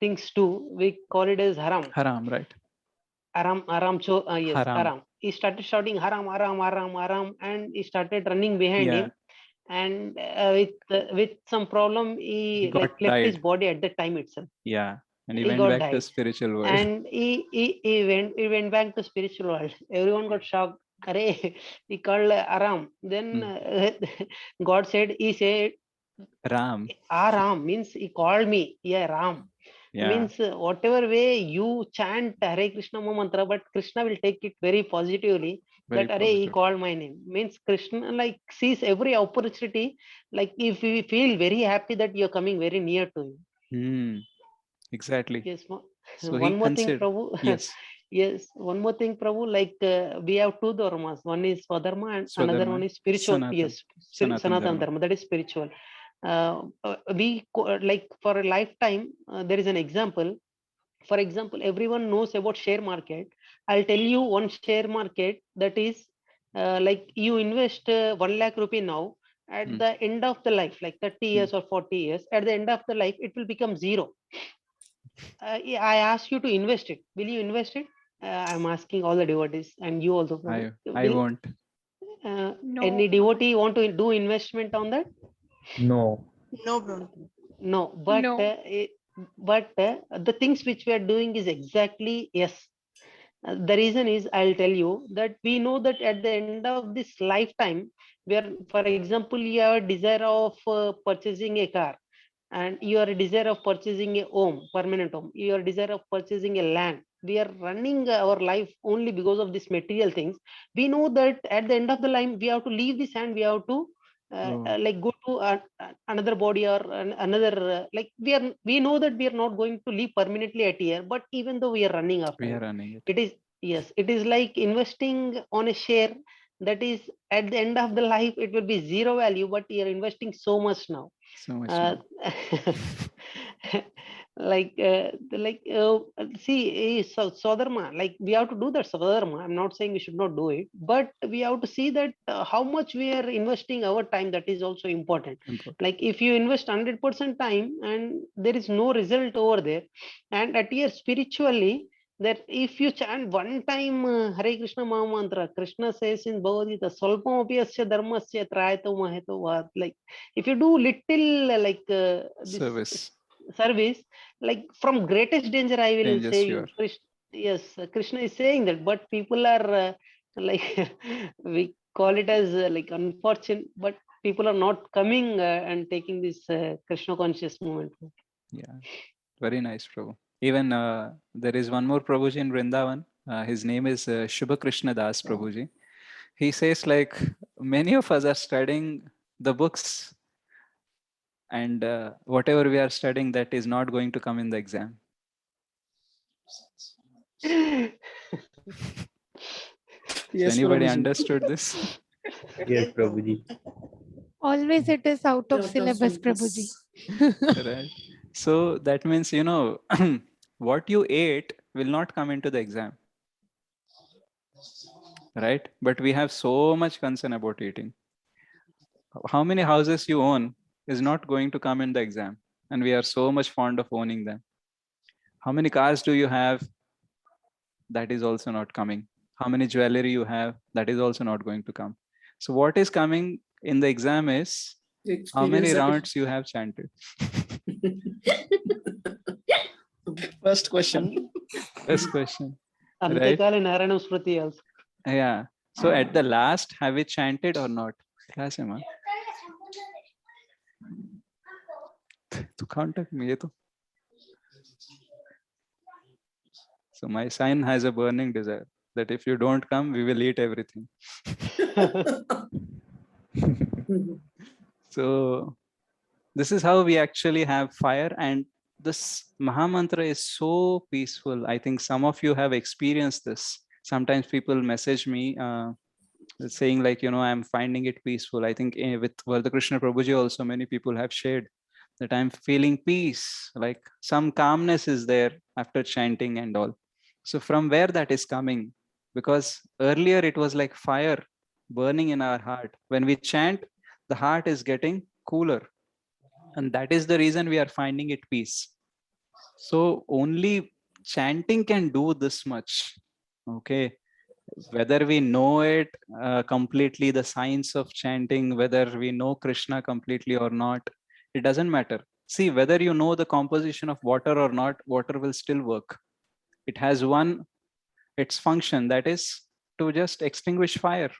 H: things do, we call it as haram.
A: Haram, right?
H: Yes,
A: Haram.
H: haram. He started shouting haram, haram, haram, haram, and he started running behind him. And with some problem, he like left his body at that time itself.
A: Yeah, and he
H: He
A: went
H: got
A: back to
H: died.
A: spiritual world.
H: And he went back to spiritual world. Everyone got shocked. Arey, he called Aram. Then God said, he said,
A: Ram.
H: Ram means he called me. Yeah, Ram.
A: Yeah.
H: Means whatever way you chant Hare Krishna mantra, but Krishna will take it very positively.
A: Very
H: That Arey, he
A: positive.
H: called my name. Means Krishna like sees every opportunity. Like if we feel very happy that you're coming very near to him.
A: Exactly.
H: Yes.
A: So
H: One
A: he
H: more thing,
A: considered.
H: Prabhu.
A: Yes.
H: Yes, one more thing, Prabhu. Like we have two dharmas. One is Swadharma and another
A: Swadharma,
H: one is spiritual.
A: Sanatan.
H: Yes,
A: Sanatan
H: Sanatan
A: Dharma.
H: Dharma. That is spiritual. Like for a lifetime, there is an example. For example, everyone knows about share market. I'll tell you one share market that is like you invest 1 lakh rupee now. At the end of the life, like 30 years or 40 years, at the end of the life, it will become zero. I ask you to invest it. Will you invest it? I'm asking all the devotees and you also. Prabhu.
A: I won't.
H: Any devotee want to do investment on that?
K: No.
I: No, bro.
H: No, but
C: No.
H: The things which we are doing is exactly yes. The reason is I'll tell you that we know that at the end of this lifetime, where for example you have a desire of purchasing a car, and you are a desire of purchasing a home, permanent home, you are a desire of purchasing a land. We are running our life only because of these material things. We know that at the end of the line we have to leave this and we have to like go to another body or another like we know that we are not going to live permanently at here, but even though we are running after it is yes, it is like investing on a share that is at the end of the life it will be zero value, but you are investing so much now.
A: So much.
H: See, Swadharma, like we have to do that Swadharma. I'm not saying we should not do it, but we have to see that how much we are investing our time. That is also important. Like if you invest 100% time and there is no result over there, and at here spiritually, that if you chant one time Hare Krishna Maha Mantra, Krishna says in Bhagavad Gita, Salpam api asya dharmasya trayato maheto vad. Like if you do little like this service, like from greatest danger I will save you. Yes, Krishna is saying that, but people are like we call it as like unfortunate, but people are not coming and taking this Krishna conscious movement.
A: Yeah, very nice, Prabhu. Even there is one more Prabhuji in Vrindavan. His name is Shubha Krishna Das Prabhuji. He says like many of us are studying the books and whatever we are studying that is not going to come in the exam.
F: Yes,
A: anybody
F: Prabhuji.
A: understood this?
K: Yes, Prabhuji.
C: Always it is out of syllabus, Prabhuji.
A: Right. So that means, you know, what you ate will not come into the exam. Right? But we have so much concern about eating. How many houses you own is not going to come in the exam. And we are so much fond of owning them. How many cars do you have? That is also not coming. How many jewelry you have? That is also not going to come. So what is coming in the exam is how many rounds you have chanted.
F: First question.
A: First question.
H: Right?
A: Yeah. So at the last, have we chanted or not? To contact me. So my son has a burning desire that if you don't come, we will eat everything. So this is how we actually have fire, and this Mahamantra is so peaceful. I think some of you have experienced this. Sometimes people message me saying like, you know, I'm finding it peaceful. I think with Vardhakrishna Prabhuji also many people have shared that I'm feeling peace, like some calmness is there after chanting and all. So from where that is coming? Because earlier it was like fire burning in our heart. When we chant, the heart is getting cooler. And that is the reason we are finding it peace. So only chanting can do this much. Okay. Whether we know it completely, the science of chanting, whether we know Krishna completely or not, it doesn't matter. See, whether you know the composition of water or not, water will still work. It has its function, that is to just extinguish fire.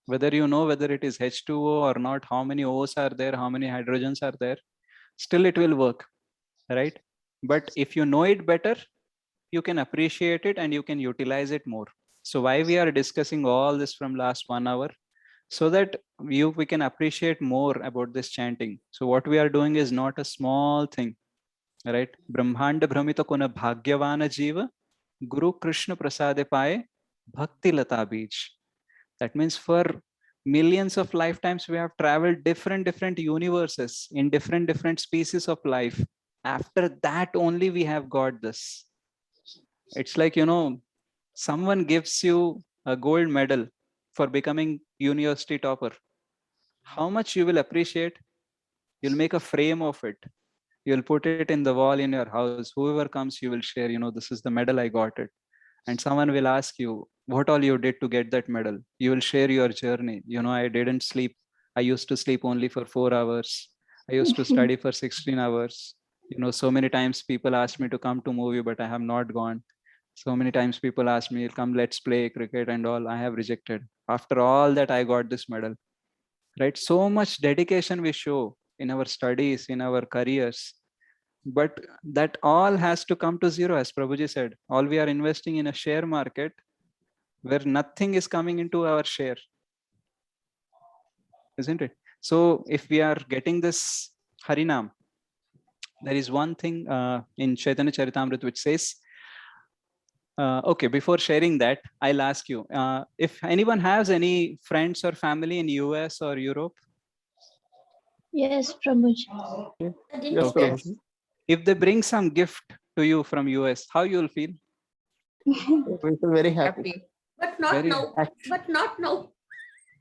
A: Whether you know whether it is H2O or not, how many O's are there, how many hydrogens are there, still it will work, right? But if you know it better, you can appreciate it and you can utilize it more. So why we are discussing all this from last 1 hour? So that we can appreciate more about this chanting. So what we are doing is not a small thing, right? Brahmanda Brahmita Kuna Bhagyavana Jiva Guru Krishna Prasade Paye Bhakti Lata Bij. That means for millions of lifetimes we have traveled different universes in different species of life. After that only we have got this. It's like, you know, someone gives you a gold medal for becoming university topper. How much you will appreciate? You'll make a frame of it. You'll put it in the wall in your house. Whoever comes, you will share, you know, this is the medal I got it. And someone will ask you what all you did to get that medal. You will share your journey. You know, I didn't sleep. I used to sleep only for 4 hours. I used to study for 16 hours. You know, so many times people asked me to come to movie, but I have not gone. So many times people ask me, come, let's play cricket and all. I have rejected. After all that, I got this medal, right? So much dedication we show in our studies, in our careers. But that all has to come to zero, as Prabhuji said. All we are investing in a share market where nothing is coming into our share, isn't it? So if we are getting this Harinam, there is one thing in Chaitanya Charitamrita which says, okay, before sharing that, I'll ask you, if anyone has any friends or family in US or Europe?
B: Yes, Prabhuji.
F: Yes,
A: Okay.
F: Prabhuji.
A: If they bring some gift to you from US, how you'll feel?
F: We feel very happy.
I: But not
A: Very
I: now. But not now.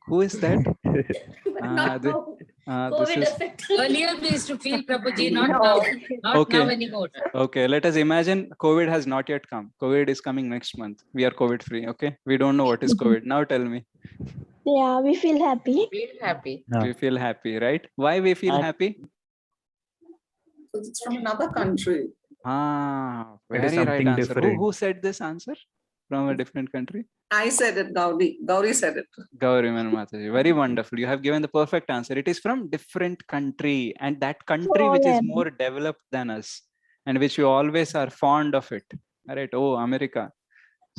A: Who is that?
I: But not
A: This,
I: now.
A: this
I: COVID
A: is
I: effect.
D: Earlier we used to feel Prabhuji, not now. Not
A: Okay.
D: now anymore.
A: Okay, let us imagine COVID has not yet come. COVID is coming next month. We are COVID free. Okay, we don't know what is COVID. Now tell me.
B: Yeah, we feel happy.
G: Feel happy.
A: We feel happy, right? Why we feel happy?
I: It's from another country.
K: It is
A: Very right
K: something
A: answer.
K: different.
A: Who said this answer? From a different country?
I: I said it, Gauri. Gauri said it.
A: Gauri Mataji. Very wonderful. You have given the perfect answer. It is from different country, and that country which is more developed than us and which you always are fond of it. All right. Oh, America.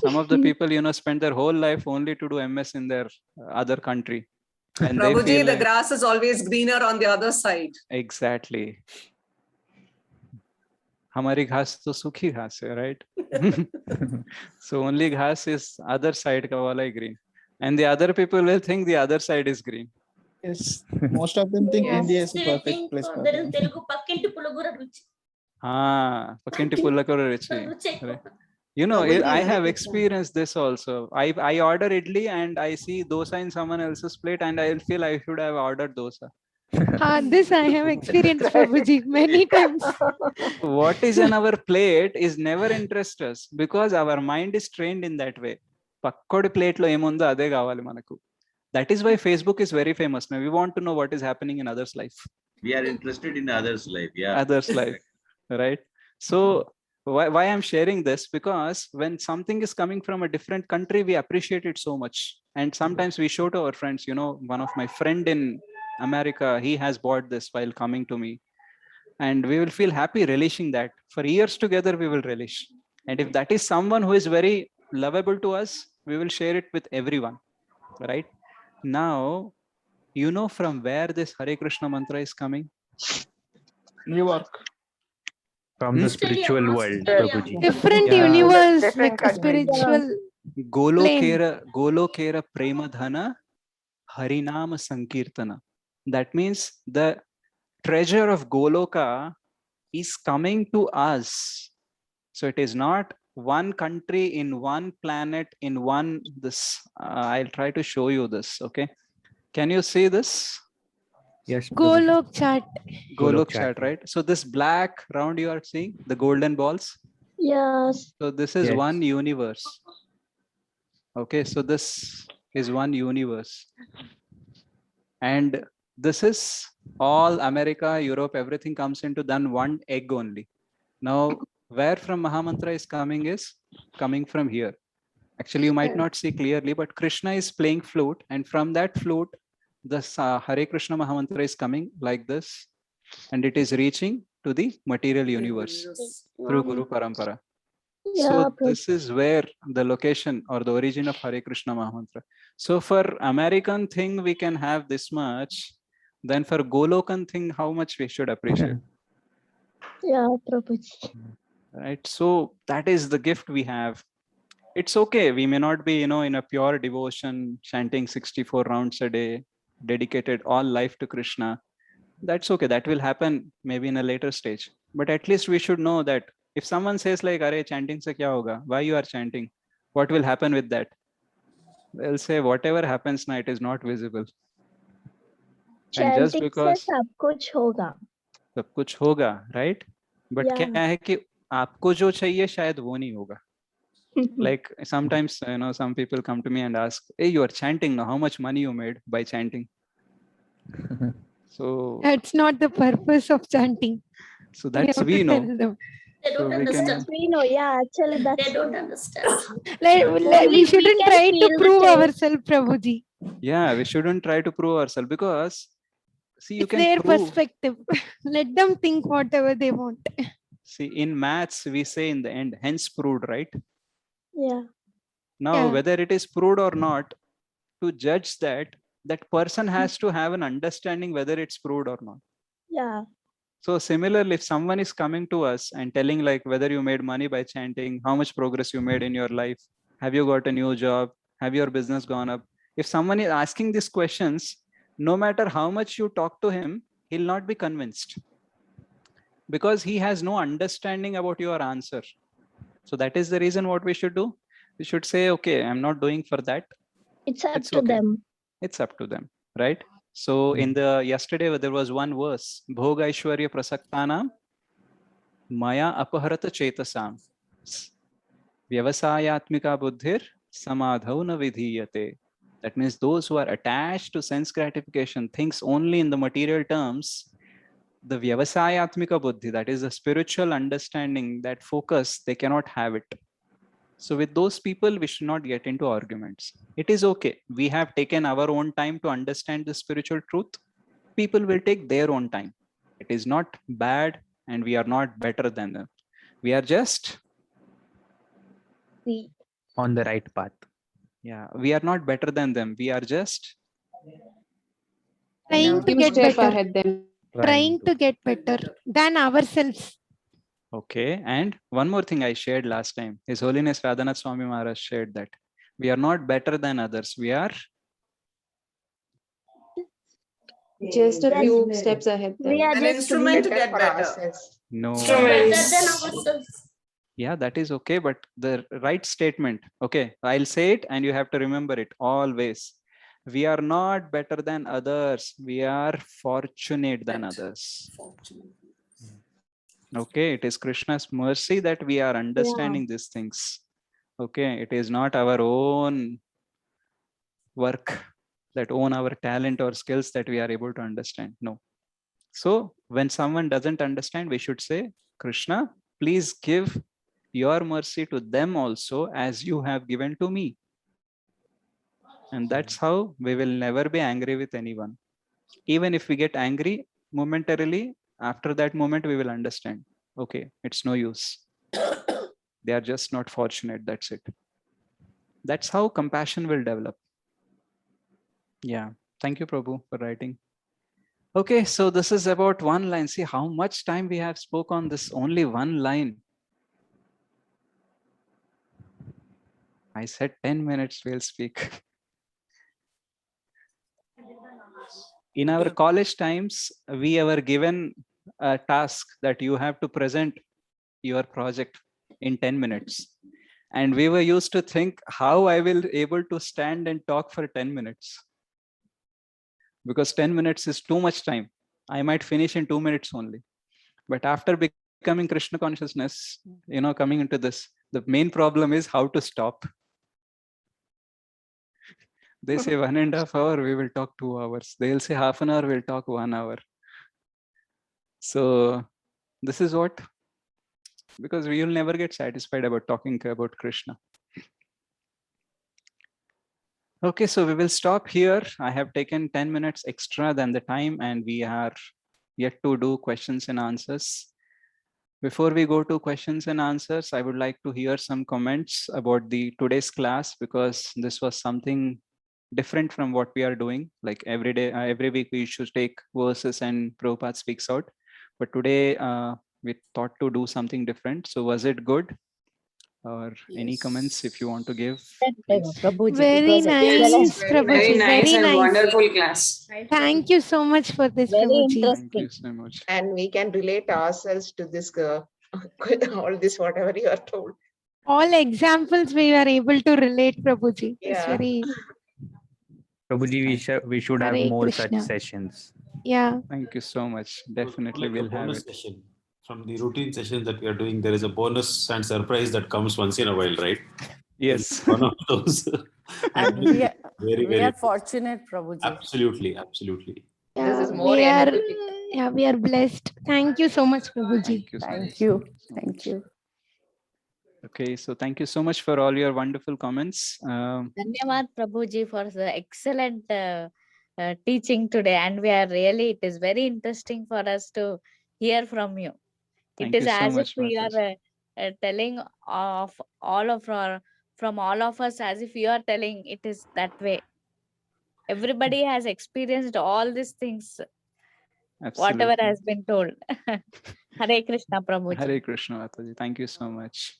A: Some of the people, you know, spend their whole life only to do MS in their other country. And they
I: Prabhuji,
A: feel
I: the
A: like,
I: grass is always greener on the other side.
A: exactly. हमारी घास तो सूखी घास है, right? So only घास is other side का वाला ही green, and the other people will think the other side is green.
F: Yes, most of them think
B: Yes.
F: India is a perfect place for them.
A: పక్కింటి పుల్లకూర రుచి. Right. You know, I have experienced this also. I order idli and I see dosa in someone else's plate and I feel I should have ordered dosa.
C: This I have experienced, Prabhuji, many times.
A: What is in our plate is never interest us because our mind is trained in that way. Pakkodi plate lo emundo ade kavali manaku. That is why Facebook is very famous. Now we want to know what is happening in others' life.
M: We are interested in others' life. Yeah.
A: Others' life, right? So why I'm sharing this, because when something is coming from a different country, we appreciate it so much. And sometimes we show to our friends, you know, one of my friend in America, he has bought this while coming to me. And we will feel happy relishing that. For years together, we will relish. And if that is someone who is very lovable to us, we will share it with everyone, right? Now, you know from where this Hare Krishna mantra is coming?
F: New York.
K: From the spiritual world, Prabhuji.
C: Different
A: Yeah.
C: universe,
J: Different
C: like
J: countries.
C: spiritual.
A: Golokera Premadhana Harinama Sankirtana. That means the treasure of Goloka is coming to us. So it is not one country in one planet in one this. I'll try to show you this. Okay. Can you see this?
K: Yes.
C: Golok chat.
A: Golok chat, right? So this black round you are seeing, the golden balls.
B: Yes.
A: So this is
K: Yes.
A: one universe. Okay, so this is one universe. And this is all America, Europe, everything comes into then one egg only. Now, where from Mahamantra is coming from here. Actually, you might not see clearly, but Krishna is playing flute, and from that flute, the Hare Krishna Mahamantra is coming like this, and it is reaching to the material universe through Guru Parampara. So this is where the location or the origin of Hare Krishna Mahamantra. So for American thing, we can have this much. Then for Golokan thing, how much we should appreciate.
B: Yeah, Prabhuji.
A: Right. So that is the gift we have. It's okay. We may not be, in a pure devotion, chanting 64 rounds a day, dedicated all life to Krishna. That's okay. That will happen maybe in a later stage. But at least we should know that if someone says like, "Arey, chanting se kya hoga? Why you are chanting? What will happen with that?" They'll say, whatever happens now, it is not visible. And just
B: Chanting
A: because
B: से सब कुछ होगा.
A: सब कुछ होगा, right? But
B: Yeah.
A: क्या है कि आपको जो चाहिए शायद वो नहीं होगा. Like sometimes, some people come to me and ask, "Hey, you are chanting now. How much money you made by chanting?" So
C: That's not the purpose of chanting.
A: that's
C: have
A: we
C: to
A: know.
C: tell them.
B: They
A: So
B: don't
A: we can-
B: understand. We know, yeah, actually that's. They don't understand.
C: We shouldn't
B: can
C: try to
B: feel the
C: prove
B: taste.
C: ourselves, Prabhuji.
A: Yeah, we shouldn't try to prove ourselves because see, you
C: It's
A: can
C: their
A: prove.
C: perspective. Let them think whatever they want.
A: See, in maths, we say in the end, hence proved, right?
B: Yeah.
A: Now,
C: Yeah.
A: whether it is proved or not, to judge that person has to have an understanding whether it's proved or not.
B: Yeah.
A: So similarly, if someone is coming to us and telling like whether you made money by chanting, how much progress you made in your life, have you got a new job, have your business gone up? If someone is asking these questions, no matter how much you talk to him, he'll not be convinced because he has no understanding about your answer. So that is the reason what we should do. We should say, okay, I'm not doing for that.
B: It's up
A: It's
B: to
A: okay.
B: them.
A: It's up to them, right? So in the yesterday there was one verse, Bhoga Aishwarya Prasaktanam Maya Apaharata Chetasam Vyavasayatmika Buddhir Samadhau na Vidhiyate. That means those who are attached to sense gratification, thinks only in the material terms, the Vyavasayatmika Buddhi, that is the spiritual understanding, that focus, they cannot have it. So with those people, we should not get into arguments. It is okay. We have taken our own time to understand the spiritual truth. People will take their own time. It is not bad and we are not better than them. We are just,
K: On the right path.
A: yeah, we are not better than them. We are just
C: Trying to
J: Few
C: get
J: step
C: better.
J: ahead then.
C: Trying to get better than ourselves.
A: okay. And one more thing I shared last time, His Holiness Radhanath Swami Maharaj shared that we are not better than others. We are
J: Just a few steps ahead
B: We
J: then.
B: are
I: An
B: just
I: instrument to get
E: for
I: better.
E: ourselves.
A: no.
B: ourselves.
A: Yeah, that is okay, but the right statement. Okay, I'll say it and you have to remember it always. We are not better than others. We are fortunate than others. Okay, it is Krishna's mercy that we are understanding these things. Okay, it is not our own work, that own our talent or skills that we are able to understand. No. So when someone doesn't understand, we should say, Krishna, please give your mercy to them also as you have given to me. And that's how we will never be angry with anyone. Even if we get angry momentarily, after that moment, we will understand. Okay, it's no use. They are just not fortunate. That's it. That's how compassion will develop. Yeah. Thank you, Prabhu, for writing. Okay, so this is about one line. See how much time we have spoke on this, only one line. I said 10 minutes we'll speak. In our college times, we were given a task that you have to present your project in 10 minutes. And we were used to think how I will able to stand and talk for 10 minutes. Because 10 minutes is too much time. I might finish in 2 minutes only. But after becoming Krishna consciousness, coming into this, the main problem is how to stop. They say 1.5 hours, we will talk 2 hours. They'll say half an hour, we'll talk 1 hour. So this is what, because we will never get satisfied about talking about Krishna. Okay, so we will stop here. I have taken 10 minutes extra than the time, and we are yet to do questions and answers. Before we go to questions and answers, I would like to hear some comments about the today's class, because this was something different from what we are doing. Like every day, every week we should take verses and Prabhupada speaks out. But today we thought to do something different. So was it good? Or any comments if you want to give? Please.
C: Very nice, Prabhuji.
I: Very nice and
C: nice.
I: wonderful class.
C: Thank you so much for this, Prabhuji.
A: Thank you so much.
G: And we can relate ourselves to this, all this, whatever you are told.
C: All examples we were able to relate, Prabhuji. It's
G: Yeah.
C: very,
K: Prabhuji, we should have
C: Hare
K: more
C: Krishna.
K: such sessions.
C: yeah.
A: Thank you so much. Definitely
N: Like a
A: we'll have
N: bonus
A: it.
N: session. From the routine sessions that we are doing, there is a bonus and surprise that comes once in a while, right?
A: Yes.
N: One of those.
O: And we are,
N: very,
O: we
N: very
O: are fortunate, Prabhuji.
N: absolutely, absolutely.
C: Yeah,
G: is more
C: we are,
G: energetic.
C: yeah, we are blessed. Thank you so much, Prabhuji.
A: Thank you so
O: Thank
A: much.
O: you.
A: So
O: Thank
A: much.
O: you.
A: Okay, so thank you so much for all your wonderful comments.
P: Dhanyavad Prabhuji for the excellent teaching today, and we are really, it is very interesting for us to hear from you.
A: Thank
P: It is
A: you so
P: as if
A: much,
P: we
A: Mataji.
P: are telling of all of our, from all of us, as if you are telling it is that way. Everybody has experienced all these things, whatever
A: Absolutely.
P: has been told. Hare Krishna, Prabhuji.
A: Hare Krishna, Mataji. Thank you so much.